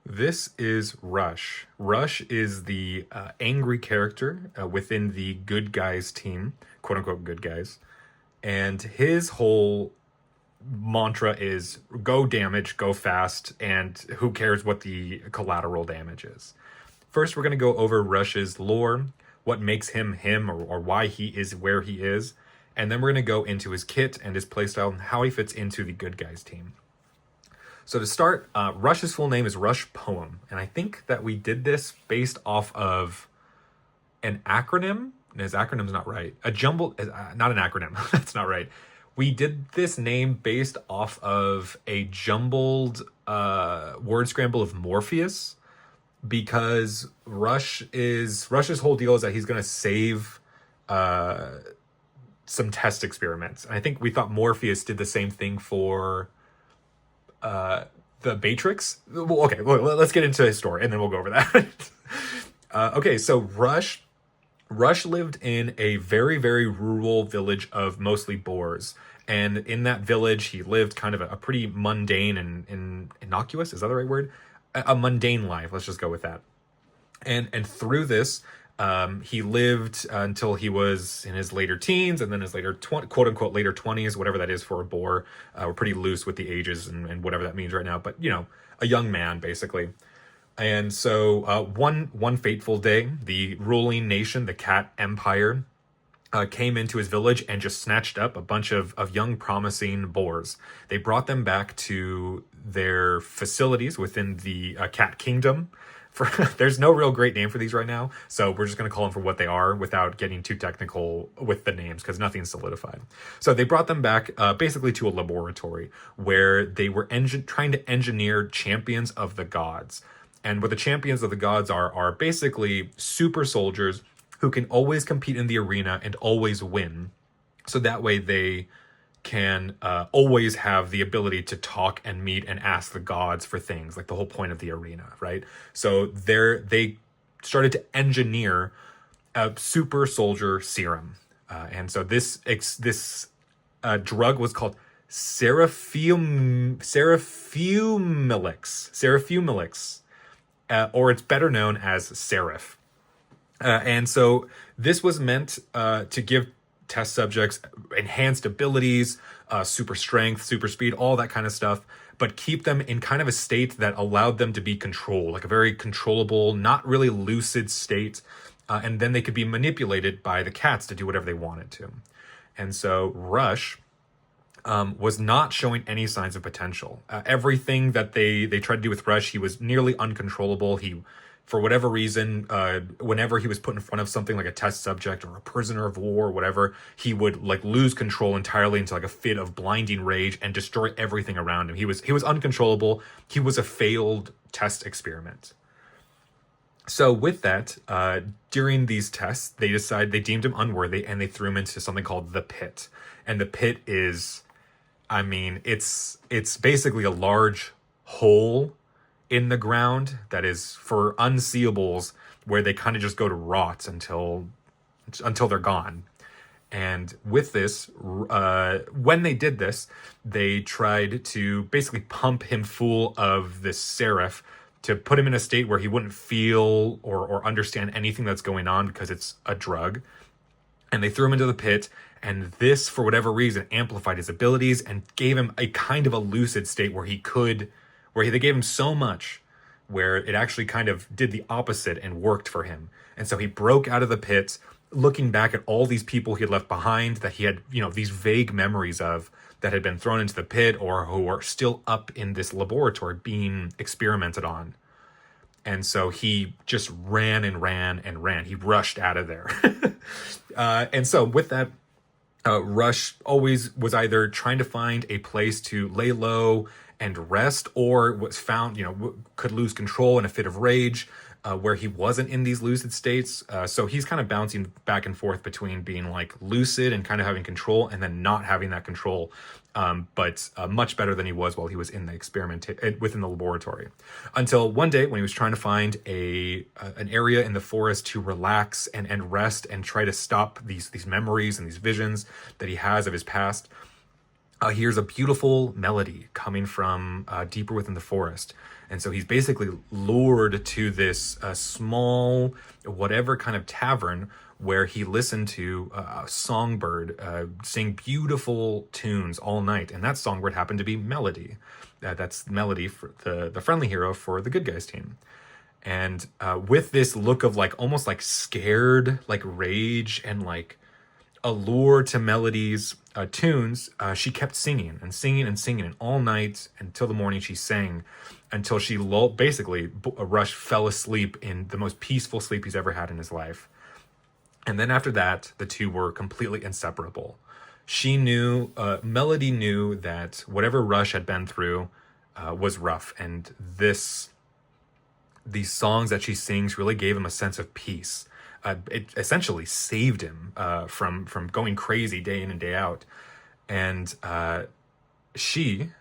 This is Rush. Rush is the angry character within the good guys team, quote unquote good guys. And his whole mantra is go damage, go fast, and who cares what the collateral damage is. First, we're going to go over Rush's lore, what makes him him, or why he is where he is. And then we're going to go into his kit and his playstyle and how he fits into the good guys team. So to start, Rush's full name is Rush Poem, and I think that we did this based off of an acronym. His acronym's not right. A jumbled, not an acronym. That's not right. We did this name based off of a jumbled word scramble of Morpheus, because Rush's whole deal is that he's going to save some test experiments. And I think we thought Morpheus did the same thing for the Matrix. Well, okay, let's get into his story and then we'll go over that. Okay, so Rush lived in a very, very rural village of mostly boars. And in that village, he lived kind of a pretty mundane and innocuous, is that the right word? A mundane life, let's just go with that. And through this, he lived until he was in his later teens, and then his later quote unquote later 20s, whatever that is for a boar. We're pretty loose with the ages and whatever that means right now, but you know, a young man basically. And so one fateful day, the ruling nation, the Cat Empire, came into his village and just snatched up a bunch of young promising boars. They brought them back to their facilities within the Cat Kingdom. There's no real great name for these right now, so we're just going to call them for what they are without getting too technical with the names because nothing's solidified. So they brought them back basically to a laboratory where they were trying to engineer champions of the gods. And what the champions of the gods are basically super soldiers who can always compete in the arena and always win. So that way they can always have the ability to talk and meet and ask the gods for things, like the whole point of the arena, right? So they started to engineer a super soldier serum. And so this drug was called Seraphumilix, or it's better known as Seraph. And so this was meant to give test subjects enhanced abilities, super strength, super speed, all that kind of stuff, but keep them in kind of a state that allowed them to be controlled, like a very controllable, not really lucid state. And then they could be manipulated by the cats to do whatever they wanted to. And so Rush was not showing any signs of potential. Everything that they tried to do with Rush, he was nearly uncontrollable. For whatever reason, whenever he was put in front of something like a test subject or a prisoner of war or whatever, he would like lose control entirely into like a fit of blinding rage and destroy everything around him. He was uncontrollable. He was a failed test experiment. So with that, during these tests, they deemed him unworthy and they threw him into something called the pit. And the pit is, I mean, it's basically a large hole in the ground that is for unseeables, where they kind of just go to rot until they're gone. And with this, when they did this, they tried to basically pump him full of this seraph to put him in a state where he wouldn't feel or understand anything that's going on because it's a drug. And they threw him into the pit, and this, for whatever reason, amplified his abilities and gave him a kind of a lucid state where they gave him so much where it actually kind of did the opposite and worked for him. And so he broke out of the pit, looking back at all these people he had left behind that he had, you know, these vague memories of that had been thrown into the pit or who are still up in this laboratory being experimented on. And so he just ran and ran and ran. He rushed out of there. And so with that, Rush always was either trying to find a place to lay low and rest, or was found, you know, could lose control in a fit of rage, where he wasn't in these lucid states. So he's kind of bouncing back and forth between being like lucid and kind of having control and then not having that control, but much better than he was while he was in the experiment within the laboratory. Until one day when he was trying to find an area in the forest to relax and rest and try to stop these memories and these visions that he has of his past. hears a beautiful melody coming from deeper within the forest. And so he's basically lured to this small, whatever kind of tavern where he listened to a songbird sing beautiful tunes all night. And that songbird happened to be Melody. That's Melody, for the friendly hero for the good guys team. And with this look of like almost like scared, like rage and like allure to Melody's tunes, she kept singing and singing and singing, and all night until the morning she sang until she basically Rush fell asleep in the most peaceful sleep he's ever had in his life. And then after that, the two were completely inseparable. She knew, Melody knew that whatever Rush had been through was rough, and these songs that she sings really gave him a sense of peace. It essentially saved him from going crazy day in and day out. And she,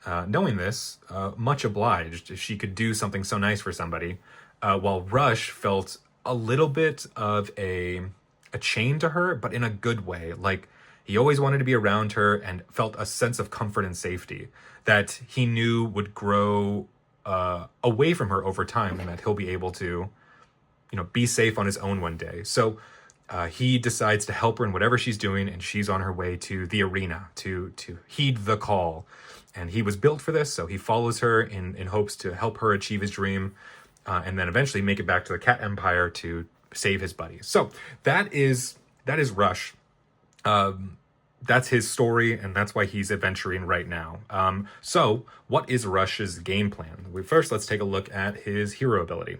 knowing this, much obliged if she could do something so nice for somebody, while Rush felt a little bit of a chain to her, but in a good way. Like, he always wanted to be around her and felt a sense of comfort and safety that he knew would grow away from her over time, and that he'll be able to, be safe on his own one day. So he decides to help her in whatever she's doing, and she's on her way to the arena to heed the call. And he was built for this, so he follows her in hopes to help her achieve his dream, and then eventually make it back to the Cat Empire to save his buddies. So that is Rush. That's his story, and that's why he's adventuring right now. So what is Rush's game plan? First, let's take a look at his hero ability.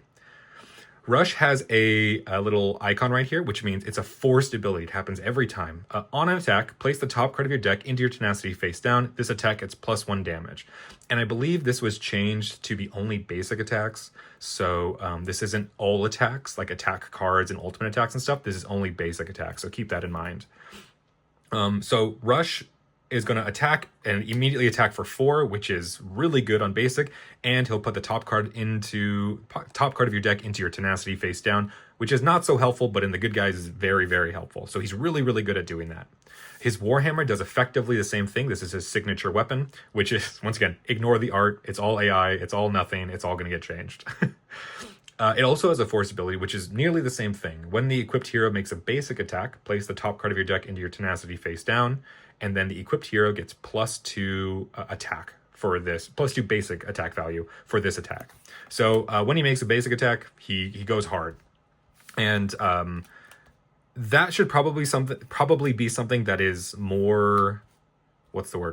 Rush has a little icon right here, which means it's a forced ability. It happens every time. On an attack, place the top card of your deck into your Tenacity face down. This attack gets +1 damage. And I believe this was changed to be only basic attacks. So this isn't all attacks, like attack cards and ultimate attacks and stuff. This is only basic attacks, so keep that in mind. So Rush is going to attack and immediately attack for 4, which is really good on basic, and he'll put the top card of your deck into your Tenacity face down, which is not so helpful, but in the good guys is very, very helpful. So he's really, really good at doing that. His Warhammer does effectively the same thing. This is his signature weapon, which is, once again, ignore the art. It's all AI. It's all nothing. It's all going to get changed. It also has a force ability, which is nearly the same thing. When the equipped hero makes a basic attack, place the top card of your deck into your Tenacity face down, and then the equipped hero gets +2 attack for this, +2 basic attack value for this attack. So when he makes a basic attack, he goes hard. And that should probably be something that is more,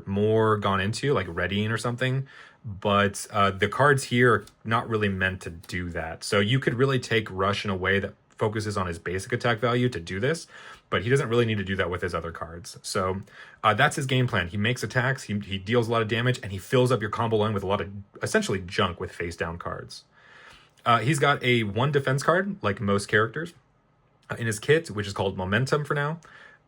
more gone into, like readying or something. But the cards here are not really meant to do that. So you could really take Rush in a way that focuses on his basic attack value to do this, but he doesn't really need to do that with his other cards. So that's his game plan. He makes attacks, he deals a lot of damage, and he fills up your combo line with a lot of essentially junk with face down cards. He's got a 1 defense card, like most characters, in his kit, which is called Momentum for now.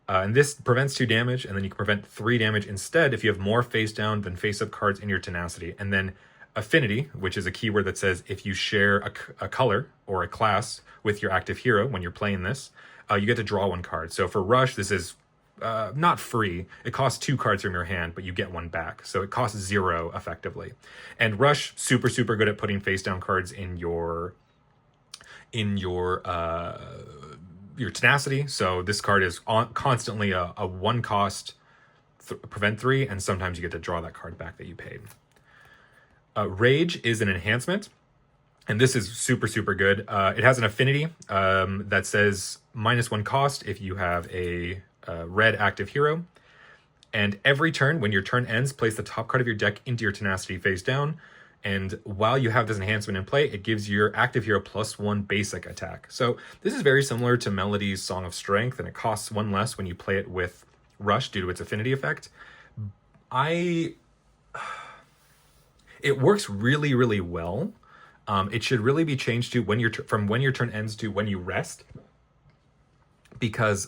And this prevents 2 damage, and then you can prevent 3 damage instead if you have more face down than face up cards in your Tenacity. And then Affinity, which is a keyword that says if you share a color or a class with your active hero when you're playing this, you get to draw 1 card. So for Rush, this is not free. It costs 2 cards from your hand, but you get 1 back. So it costs 0 effectively. And Rush, super, super good at putting face down cards in your Tenacity. So this card is constantly a 1 cost prevent 3, and sometimes you get to draw that card back that you paid. Rage is an enhancement, and this is super, super good. It has an affinity that says -1 cost if you have a red active hero. And every turn, when your turn ends, place the top card of your deck into your Tenacity face down. And while you have this enhancement in play, it gives your active hero +1 basic attack. So this is very similar to Melody's Song of Strength, and it costs 1 less when you play it with Rush due to its affinity effect. It works really, really well. It should really be changed to from when your turn ends to when you rest, because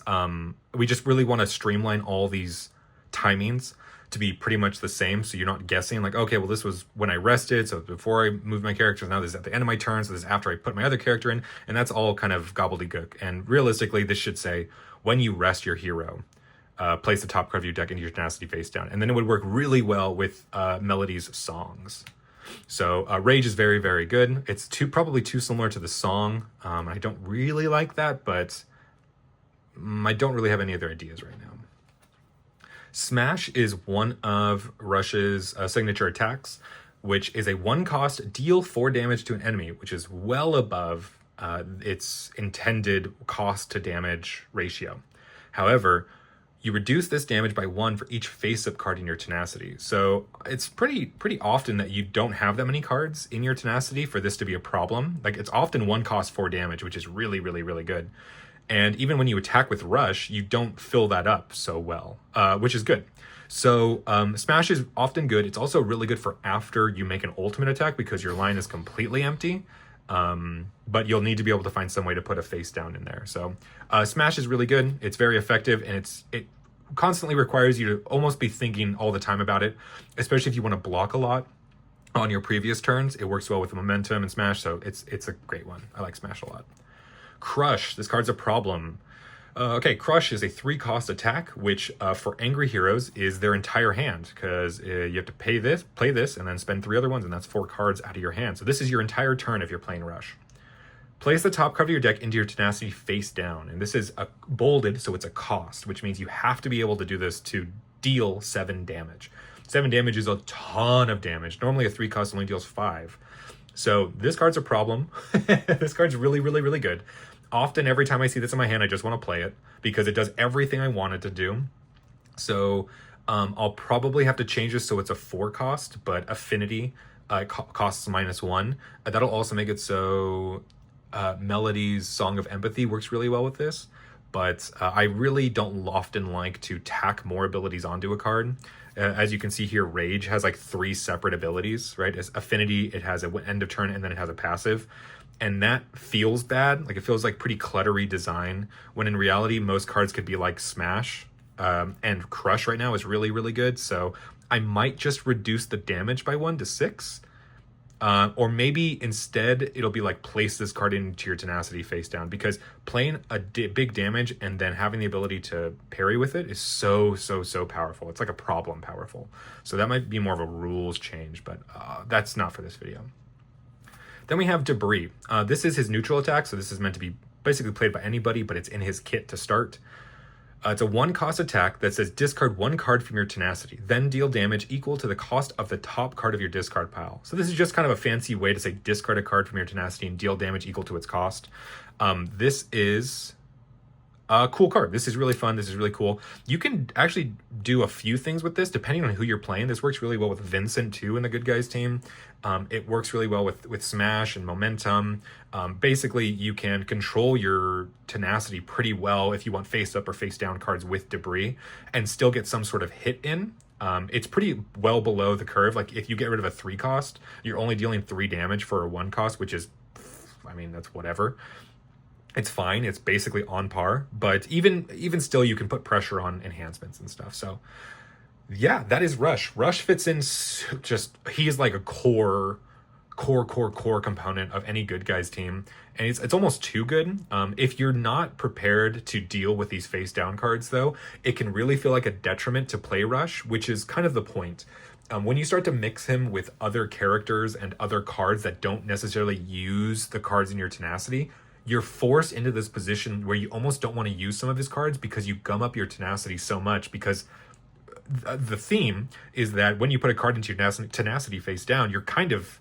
we just really want to streamline all these timings to be pretty much the same, so you're not guessing like, okay, well, this was when I rested, so before I moved my character, now this is at the end of my turn, so this is after I put my other character in, and that's all kind of gobbledygook. And realistically, this should say when you rest your hero. place the top card of your deck into your Tenacity face down. And then it would work really well with Melody's songs. So Rage is very, very good. It's probably too similar to the song. I don't really like that, but I don't really have any other ideas right now. Smash is one of Rush's signature attacks, which is a 1-cost deal 4 damage to an enemy, which is well above its intended cost to damage ratio. However, you reduce this damage by 1 for each face-up card in your Tenacity. So it's pretty often that you don't have that many cards in your Tenacity for this to be a problem. Like, it's often 1 cost 4 damage, which is really, really, really good. And even when you attack with Rush, you don't fill that up so well, which is good. So Smash is often good. It's also really good for after you make an ultimate attack because your line is completely empty. But you'll need to be able to find some way to put a face down in there. So Smash is really good. It's very effective, and it constantly requires you to almost be thinking all the time about it, especially if you want to block a lot on your previous turns. It works well with momentum and Smash, so it's a great one. I like Smash a lot. Crush. This card's a problem. Okay, Crush is a 3-cost attack, which for angry heroes is their entire hand, because you have to play this, and then spend 3 other ones, and that's 4 cards out of your hand. So this is your entire turn if you're playing Rush. Place the top card of your deck into your Tenacity face down, and this is bolded, so it's a cost, which means you have to be able to do this to deal 7 damage. 7 damage is a ton of damage. Normally a 3-cost only deals 5. So this card's a problem. This card's really, really, really good. Often, every time I see this in my hand, I just want to play it because it does everything I want it to do. So I'll probably have to change this so it's a 4-cost, but Affinity costs -1. That'll also make it so Melody's Song of Empathy works really well with this. But I really don't often like to tack more abilities onto a card. As you can see here, Rage has like 3 separate abilities, right? As Affinity, it has an end of turn, and then it has a passive. And that feels bad. Like, it feels like pretty cluttery design, when in reality, most cards could be like Smash. And Crush right now is really, really good. So I might just reduce the damage by 1 to 6. Or maybe instead it'll be like place this card into your Tenacity face down, because playing a big damage and then having the ability to parry with it is so powerful. It's like a problem powerful. So that might be more of a rules change, but that's not for this video. Then we have Debris. This is his neutral attack, so this is meant to be basically played by anybody, but it's in his kit to start. It's a 1-cost attack that says discard 1 card from your Tenacity, then deal damage equal to the cost of the top card of your discard pile. So this is just kind of a fancy way to say discard a card from your Tenacity and deal damage equal to its cost. This is a cool card. This is really fun. This is really cool. You can actually do a few things with this depending on who you're playing. This works really well with Vincent too in the Good Guys team. It works really well with Smash and Momentum. Basically, you can control your Tenacity pretty well if you want face up or face down cards with Debris and still get some sort of hit in. It's pretty well below the curve. Like, if you get rid of a 3-cost, you're only dealing 3 damage for a 1-cost, which is, I mean, that's whatever. It's fine. It's basically on par, but even still, you can put pressure on enhancements and stuff. So yeah, that is Rush. Rush fits in he is like a core component of any Good Guys team, and it's almost too good. If you're not prepared to deal with these face down cards, though, it can really feel like a detriment to play Rush, which is kind of the point. When you start to mix him with other characters and other cards that don't necessarily use the cards in your Tenacity, you're forced into this position where you almost don't want to use some of his cards because you gum up your Tenacity so much, because the theme is that when you put a card into your Tenacity face down, you're kind of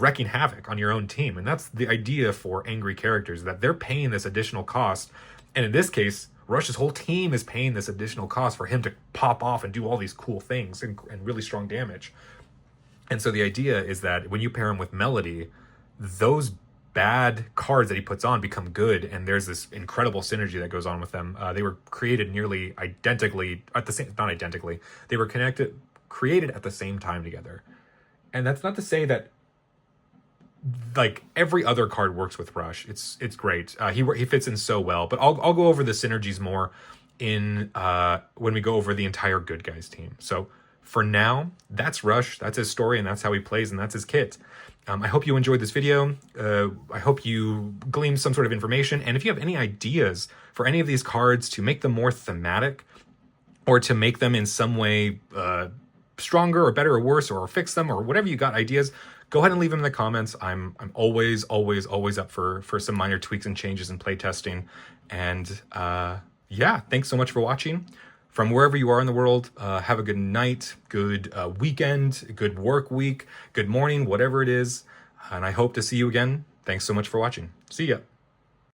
wrecking havoc on your own team. And that's the idea for angry characters, that they're paying this additional cost. And in this case, Rush's whole team is paying this additional cost for him to pop off and do all these cool things and really strong damage. And so the idea is that when you pair him with Melody, those bad cards that he puts on become good, and there's this incredible synergy that goes on with them. They were created nearly identically not identically. They were created at the same time together. And that's not to say that like every other card works with Rush. It's great. He fits in so well, but I'll go over the synergies more in when we go over the entire Good Guys team. So for now, that's Rush. That's his story, and that's how he plays, and that's his kit. I hope you enjoyed this video. I hope you gleaned some sort of information. And if you have any ideas for any of these cards to make them more thematic, or to make them in some way stronger or better or worse, or fix them, or whatever you got ideas, go ahead and leave them in the comments. I'm always up for some minor tweaks and changes in playtesting. And yeah, thanks so much for watching. From wherever you are in the world, have a good night, good weekend, good work week, good morning, whatever it is. And I hope to see you again. Thanks so much for watching. See ya.